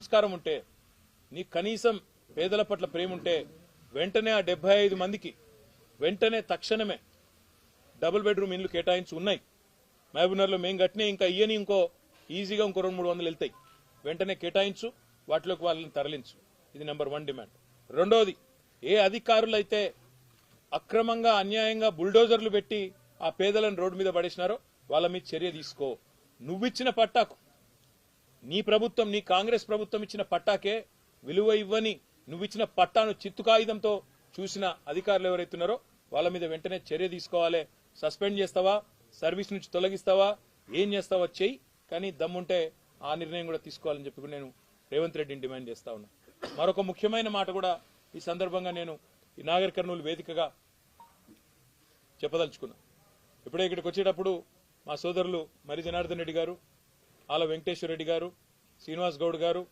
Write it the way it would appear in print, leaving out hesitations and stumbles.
సంస్కారం ఉంటే, నీ కనీసం పేదల పట్ల ప్రేమ ఉంటే వెంటనే ఆ 75 మందికి వెంటనే తక్షణమే డబుల్ బెడ్రూమ్ ఇండ్లు కేటాయించి ఉన్నాయి. మహబూబ్నగర్లో మేము కట్టినే ఇంకా ఇయ్యని ఇంకో ఈజీగా ఇంకో 200-300 వెళ్తాయి. వెంటనే కేటాయించు, వాటిలోకి వాళ్ళని తరలించు. ఇది నెంబర్ 1 డిమాండ్. రెండోది, ఏ అధికారులైతే అక్రమంగా అన్యాయంగా బుల్డోజర్లు పెట్టి ఆ పేదలను రోడ్డు మీద పడేసినారో వాళ్ళ మీద చర్య తీసుకో. నువ్విచ్చిన పట్టాకు, నీ ప్రభుత్వం, నీ కాంగ్రెస్ ప్రభుత్వం ఇచ్చిన పట్టాకే విలువ ఇవ్వని నువ్విచ్చిన పట్టాను చిత్తు కాగితంతో చూసిన అధికారులు ఎవరైతున్నారో వాళ్ళ మీద వెంటనే చర్య తీసుకోవాలి. సస్పెండ్ చేస్తావా, సర్వీస్ నుంచి తొలగిస్తావా, ఏం చేస్తావో చెయ్యి, కానీ దమ్ముంటే ఆ నిర్ణయం కూడా తీసుకోవాలని చెప్పి నేను రేవంత్ రెడ్డిని డిమాండ్ చేస్తా ఉన్నా. మరొక ముఖ్యమైన మాట కూడా ఈ సందర్భంగా నేను ఈ నాగర్ కర్నూలు వేదికగా చెప్పదలుచుకున్నా. ఇప్పుడే ఇక్కడికి వచ్చేటప్పుడు మా సోదరులు మరి జనార్దన్ రెడ్డి గారు, ఆల వెంకటేశ్వర రెడ్డి గారు, శ్రీనివాస్ గౌడ్ గారు,